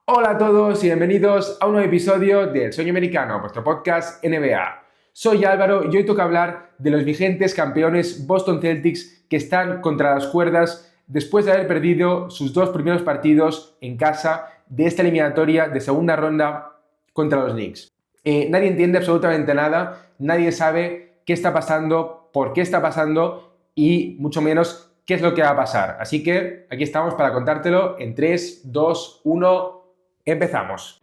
Hola a todos y bienvenidos a un nuevo episodio de El Sueño Americano, vuestro podcast NBA. Soy Álvaro y hoy toca hablar de los vigentes campeones Boston Celtics que están contra las cuerdas después de haber perdido sus dos primeros partidos en casa de esta eliminatoria de segunda ronda contra los Knicks. Nadie entiende absolutamente nada, nadie sabe qué está pasando, por qué está pasando y mucho menos qué es lo que va a pasar. Así que aquí estamos para contártelo en 3, 2, 1... ¡Empezamos!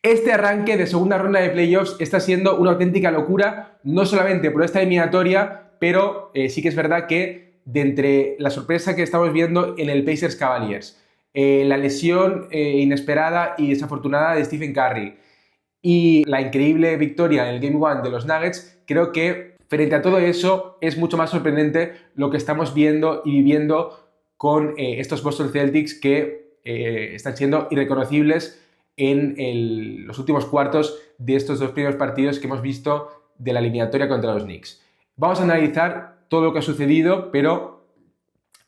Este arranque de segunda ronda de playoffs está siendo una auténtica locura, no solamente por esta eliminatoria, pero sí que es verdad que de entre la sorpresa que estamos viendo en el Pacers Cavaliers, la lesión inesperada y desafortunada de Stephen Curry, y la increíble victoria en el Game 1 de los Nuggets, creo que frente a todo eso es mucho más sorprendente lo que estamos viendo y viviendo con estos Boston Celtics que están siendo irreconocibles en los últimos cuartos de estos dos primeros partidos que hemos visto de la eliminatoria contra los Knicks. Vamos a analizar todo lo que ha sucedido, pero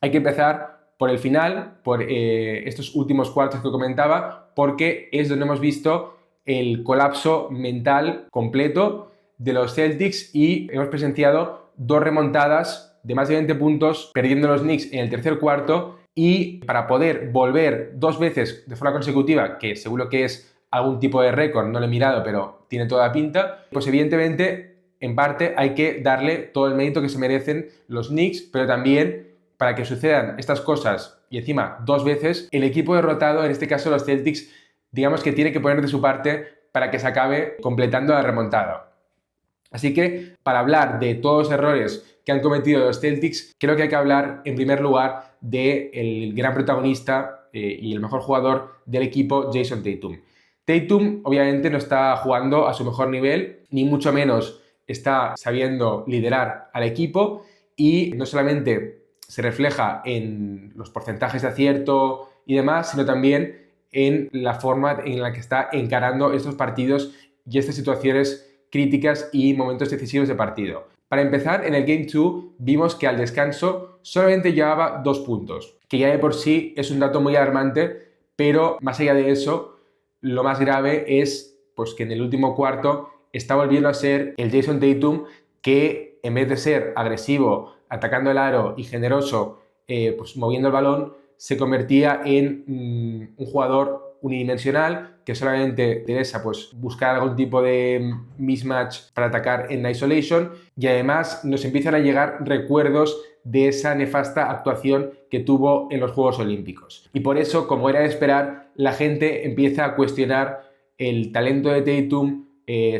hay que empezar por el final, por estos últimos cuartos que comentaba, porque es donde hemos visto el colapso mental completo de los Celtics y hemos presenciado dos remontadas de más de 20 puntos, perdiendo los Knicks en el tercer cuarto, y para poder volver dos veces de forma consecutiva, que seguro que es algún tipo de récord, no lo he mirado, pero tiene toda la pinta, pues evidentemente en parte hay que darle todo el mérito que se merecen los Knicks, pero también para que sucedan estas cosas y encima dos veces, el equipo derrotado, en este caso los Celtics, digamos que tiene que poner de su parte para que se acabe completando la remontada. Así que, para hablar de todos los errores que han cometido los Celtics, creo que hay que hablar, en primer lugar, del gran protagonista y el mejor jugador del equipo, Jason Tatum. Tatum, obviamente, no está jugando a su mejor nivel, ni mucho menos está sabiendo liderar al equipo, y no solamente se refleja en los porcentajes de acierto y demás, sino también en la forma en la que está encarando estos partidos y estas situaciones críticas y momentos decisivos de partido. Para empezar, en el Game 2 vimos que al descanso solamente llevaba 2 puntos, que ya de por sí es un dato muy alarmante, pero más allá de eso, lo más grave es pues, que en el último cuarto está volviendo a ser el Jason Tatum que, en vez de ser agresivo, atacando el aro y generoso, pues moviendo el balón, se convertía en un jugador unidimensional que solamente interesa pues, buscar algún tipo de mismatch para atacar en isolation, y además nos empiezan a llegar recuerdos de esa nefasta actuación que tuvo en los Juegos Olímpicos. Y por eso, como era de esperar, la gente empieza a cuestionar el talento de Tatum,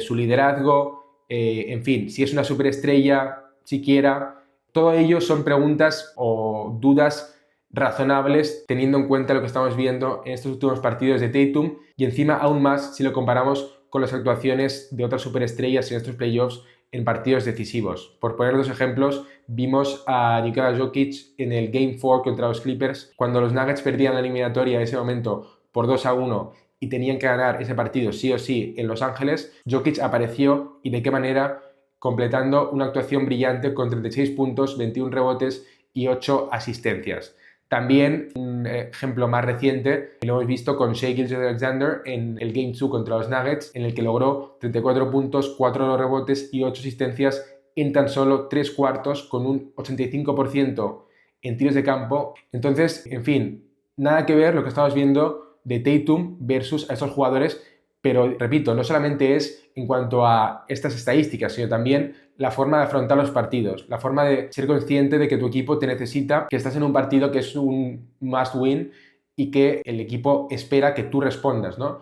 su liderazgo, en fin, si es una superestrella siquiera. Todo ello son preguntas o dudas razonables teniendo en cuenta lo que estamos viendo en estos últimos partidos de Tatum, y encima aún más si lo comparamos con las actuaciones de otras superestrellas en estos playoffs en partidos decisivos. Por poner dos ejemplos, vimos a Nikola Jokic en el Game 4 contra los Clippers, cuando los Nuggets perdían la eliminatoria en ese momento por 2-1 y tenían que ganar ese partido sí o sí en Los Ángeles. Jokic apareció, y de qué manera, completando una actuación brillante con 36 puntos, 21 rebotes y 8 asistencias. También un ejemplo más reciente lo hemos visto con Shai Gilgeous-Alexander en el Game 2 contra los Nuggets, en el que logró 34 puntos, 4 rebotes y 8 asistencias en tan solo 3 cuartos, con un 85% en tiros de campo. Entonces, en fin, nada que ver lo que estamos viendo de Tatum versus a estos jugadores, pero repito, no solamente es en cuanto a estas estadísticas, sino también la forma de afrontar los partidos, la forma de ser consciente de que tu equipo te necesita, que estás en un partido que es un must win y que el equipo espera que tú respondas, ¿no?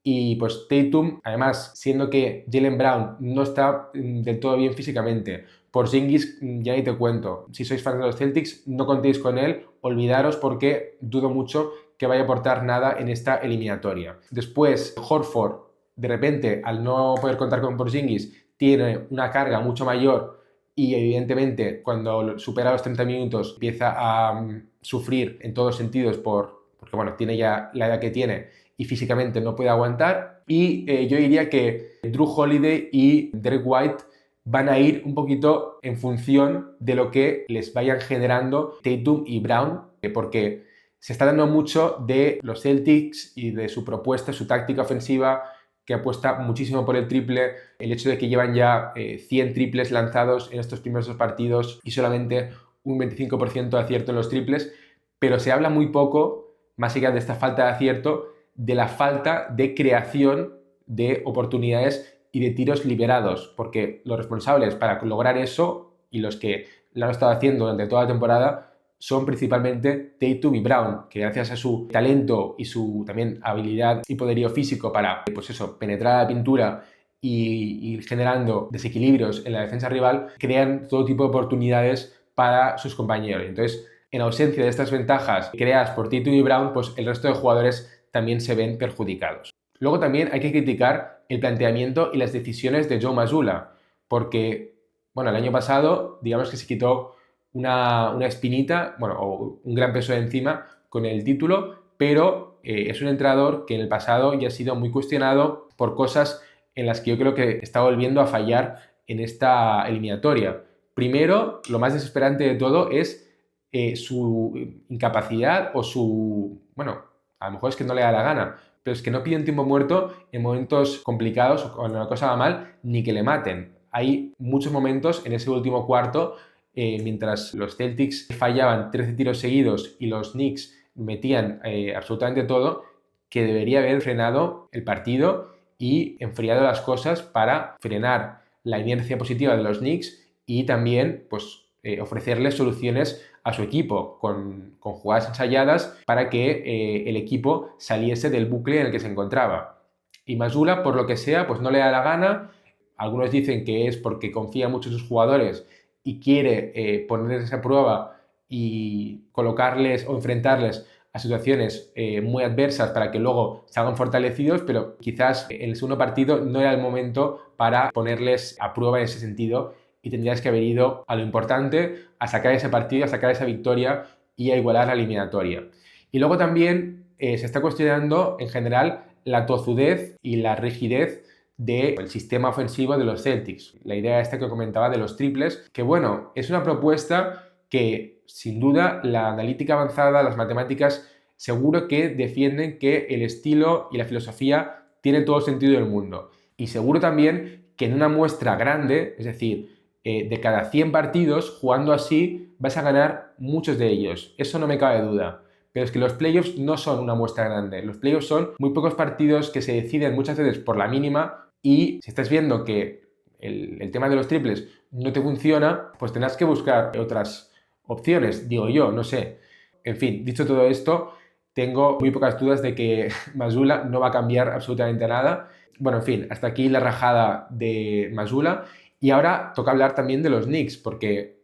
Y pues Tatum, además, siendo que Jaylen Brown no está del todo bien físicamente, Porzingis ya ni te cuento. Si sois fans de los Celtics, no contéis con él, olvidaros, porque dudo mucho que vaya a aportar nada en esta eliminatoria. Después, Horford, de repente, al no poder contar con Porzingis, tiene una carga mucho mayor y evidentemente cuando supera los 30 minutos empieza a sufrir en todos sentidos porque bueno, tiene ya la edad que tiene y físicamente no puede aguantar. Y yo diría que Drew Holiday y Derek White van a ir un poquito en función de lo que les vayan generando Tatum y Brown, porque se está dando mucho de los Celtics y de su propuesta, su táctica ofensiva, que apuesta muchísimo por el triple, el hecho de que llevan ya 100 triples lanzados en estos primeros 2 partidos y solamente un 25% de acierto en los triples, pero se habla muy poco, más allá de esta falta de acierto, de la falta de creación de oportunidades y de tiros liberados, porque los responsables para lograr eso y los que lo han estado haciendo durante toda la temporada son principalmente Tatum y Brown, que gracias a su talento y su también habilidad y poderío físico para, pues eso, penetrar a la pintura y ir generando desequilibrios en la defensa rival, crean todo tipo de oportunidades para sus compañeros. Entonces, en ausencia de estas ventajas creadas por Tatum y Brown, pues el resto de jugadores también se ven perjudicados. Luego también hay que criticar el planteamiento y las decisiones de Joe Mazzulla, porque, bueno, el año pasado, digamos que se quitó una espinita, bueno, o un gran peso de encima con el título, pero es un entrenador que en el pasado ya ha sido muy cuestionado por cosas en las que yo creo que está volviendo a fallar en esta eliminatoria. Primero, lo más desesperante de todo es su incapacidad o su, bueno, a lo mejor es que no le da la gana, pero es que no piden tiempo muerto en momentos complicados o cuando la cosa va mal, ni que le maten. Hay muchos momentos en ese último cuarto, mientras los Celtics fallaban 13 tiros seguidos y los Knicks metían absolutamente todo, que debería haber frenado el partido y enfriado las cosas para frenar la inercia positiva de los Knicks y también pues, ofrecerles soluciones a su equipo con jugadas ensayadas para que el equipo saliese del bucle en el que se encontraba. Y Mazzulla, por lo que sea, pues no le da la gana. Algunos dicen que es porque confía mucho en sus jugadores y quiere ponerles a prueba y colocarles o enfrentarles a situaciones muy adversas para que luego salgan fortalecidos, pero quizás en el segundo partido no era el momento para ponerles a prueba en ese sentido y tendrías que haber ido a lo importante, a sacar ese partido, a sacar esa victoria y a igualar la eliminatoria. Y luego también se está cuestionando en general la tozudez y la rigidez del sistema ofensivo de los Celtics. La idea esta que comentaba de los triples, que bueno, es una propuesta que sin duda la analítica avanzada, las matemáticas, seguro que defienden que el estilo y la filosofía tienen todo el sentido del mundo. Y seguro también que en una muestra grande, es decir, de cada 100 partidos, jugando así, vas a ganar muchos de ellos. Eso no me cabe duda. Pero es que los playoffs no son una muestra grande. Los playoffs son muy pocos partidos que se deciden muchas veces por la mínima y si estás viendo que el tema de los triples no te funciona, pues tendrás que buscar otras opciones, digo yo, no sé. En fin, dicho todo esto, tengo muy pocas dudas de que Mazzulla no va a cambiar absolutamente nada. Bueno, en fin, hasta aquí la rajada de Mazzulla. Y ahora toca hablar también de los Knicks, porque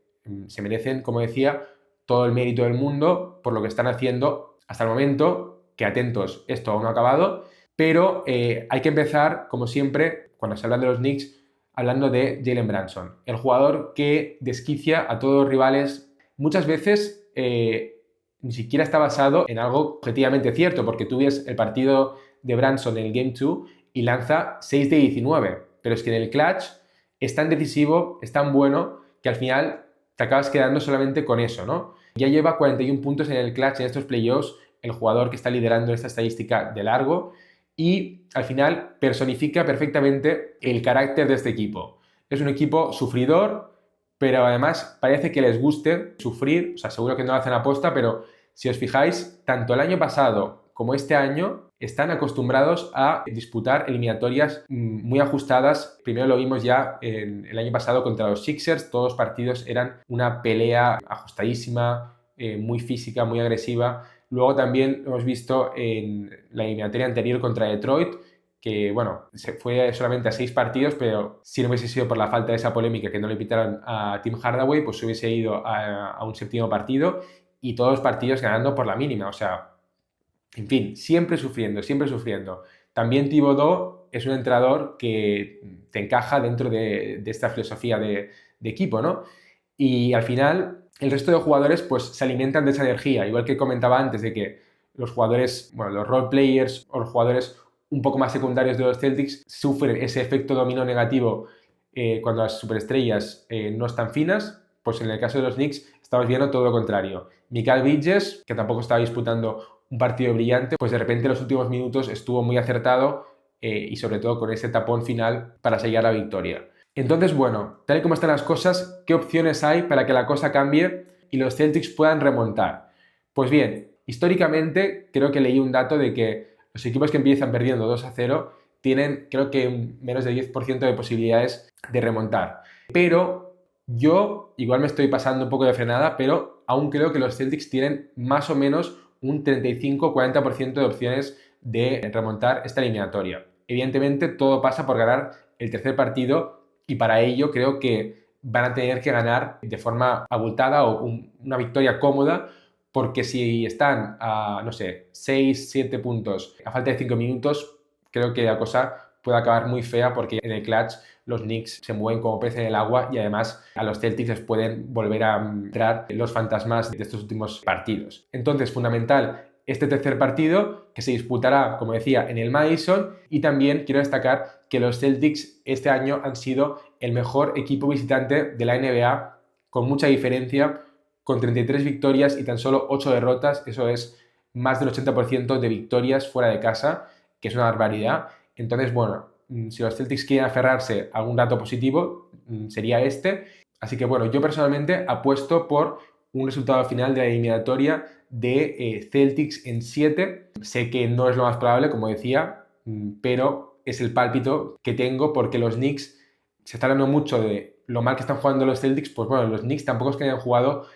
se merecen, como decía, todo el mérito del mundo por lo que están haciendo hasta el momento, que atentos, esto aún no ha acabado, pero hay que empezar, como siempre, cuando se habla de los Knicks, hablando de Jalen Brunson, el jugador que desquicia a todos los rivales. Muchas veces ni siquiera está basado en algo objetivamente cierto, porque tú ves el partido de Brunson en el Game 2 y lanza 6 de 19, pero es que en el clutch es tan decisivo, es tan bueno, que al final te acabas quedando solamente con eso, ¿no? Ya lleva 41 puntos en el clutch en estos playoffs, el jugador que está liderando esta estadística de largo, y al final personifica perfectamente el carácter de este equipo. Es un equipo sufridor, pero además parece que les guste sufrir, o sea, seguro que no lo hacen aposta, pero si os fijáis, tanto el año pasado como este año están acostumbrados a disputar eliminatorias muy ajustadas. Primero lo vimos ya el año pasado contra los Sixers, todos los partidos eran una pelea ajustadísima, muy física, muy agresiva. Luego también lo hemos visto en la eliminatoria anterior contra Detroit, que bueno, se fue solamente a 6 partidos, pero si no hubiese sido por la falta de esa polémica que no le pitaron a Tim Hardaway, pues se hubiese ido a un séptimo partido y todos los partidos ganando por la mínima, o sea, en fin, siempre sufriendo, siempre sufriendo. También Thibodeau es un entrenador que te encaja dentro de esta filosofía de equipo, ¿no? Y al final, el resto de jugadores pues se alimentan de esa energía, igual que comentaba antes de que los jugadores, bueno, los role players o los jugadores un poco más secundarios de los Celtics sufren ese efecto dominó negativo cuando las superestrellas no están finas. Pues en el caso de los Knicks estamos viendo todo lo contrario. Mikal Bridges, que tampoco estaba disputando un partido brillante, pues de repente en los últimos minutos estuvo muy acertado y sobre todo con ese tapón final para sellar la victoria. Entonces, bueno, tal y como están las cosas, ¿qué opciones hay para que la cosa cambie y los Celtics puedan remontar? Pues bien, históricamente creo que leí un dato de que los equipos que empiezan perdiendo 2-0 tienen, creo que, menos de 10% de posibilidades de remontar. Pero yo, igual me estoy pasando un poco de frenada, pero aún creo que los Celtics tienen más o menos un 35-40% de opciones de remontar esta eliminatoria. Evidentemente, todo pasa por ganar el tercer partido y para ello creo que van a tener que ganar de forma abultada o una victoria cómoda, porque si están a, no sé, 6-7 puntos a falta de 5 minutos, creo que la cosa puede acabar muy fea porque en el clutch los Knicks se mueven como pez en el agua y además a los Celtics les pueden volver a entrar los fantasmas de estos últimos partidos. Entonces, fundamental este tercer partido que se disputará, como decía, en el Madison, y también quiero destacar que los Celtics este año han sido el mejor equipo visitante de la NBA con mucha diferencia, con 33 victorias y tan solo 8 derrotas. Eso es más del 80% de victorias fuera de casa, que es una barbaridad. Entonces, bueno, si los Celtics quieren aferrarse a algún dato positivo, sería este. Así que bueno, yo personalmente apuesto por un resultado final de la eliminatoria de Celtics en 7. Sé que no es lo más probable, como decía, pero es el pálpito que tengo porque los Knicks, se está hablando mucho de lo mal que están jugando los Celtics, pues bueno, los Knicks tampoco es que hayan jugado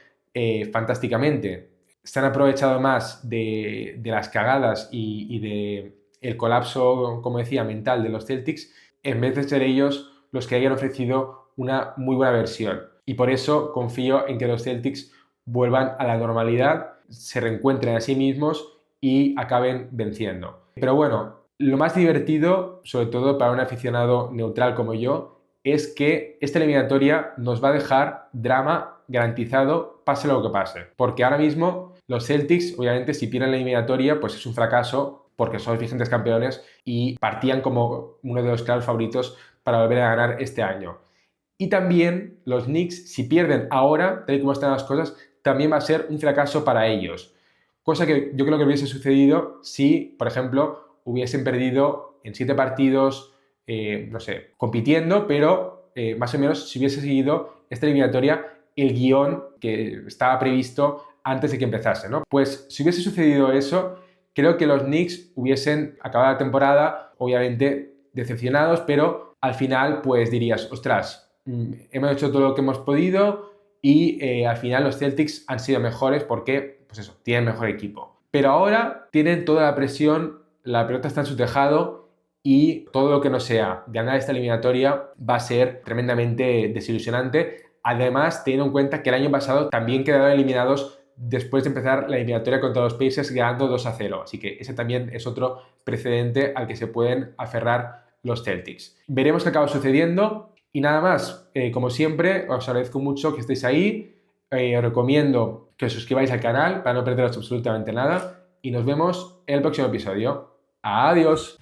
fantásticamente. Se han aprovechado más de las cagadas y de el colapso, como decía, mental de los Celtics, en vez de ser ellos los que hayan ofrecido una muy buena versión. Y por eso confío en que los Celtics vuelvan a la normalidad, se reencuentren a sí mismos y acaben venciendo. Pero bueno, lo más divertido, sobre todo para un aficionado neutral como yo, es que esta eliminatoria nos va a dejar drama garantizado, pase lo que pase. Porque ahora mismo los Celtics, obviamente, si pierden la eliminatoria, pues es un fracaso porque son los vigentes campeones y partían como uno de los claros favoritos para volver a ganar este año. Y también los Knicks, si pierden ahora, tal y como están las cosas, también va a ser un fracaso para ellos. Cosa que yo creo que hubiese sucedido si, por ejemplo, hubiesen perdido en 7 partidos, no sé, compitiendo, pero más o menos si hubiese seguido esta eliminatoria el guión que estaba previsto antes de que empezase, ¿no? Pues si hubiese sucedido eso, creo que los Knicks hubiesen acabado la temporada, obviamente decepcionados, pero al final pues dirías, ostras, hemos hecho todo lo que hemos podido y al final los Celtics han sido mejores porque, pues eso, tienen mejor equipo. Pero ahora tienen toda la presión, la pelota está en su tejado y todo lo que no sea ganar esta eliminatoria va a ser tremendamente desilusionante. Además, teniendo en cuenta que el año pasado también quedaron eliminados después de empezar la eliminatoria contra los Pacers ganando 2-0. Así que ese también es otro precedente al que se pueden aferrar los Celtics. Veremos qué acaba sucediendo. Y nada más, como siempre, os agradezco mucho que estéis ahí. Os recomiendo que os suscribáis al canal para no perderos absolutamente nada. Y nos vemos en el próximo episodio. ¡Adiós!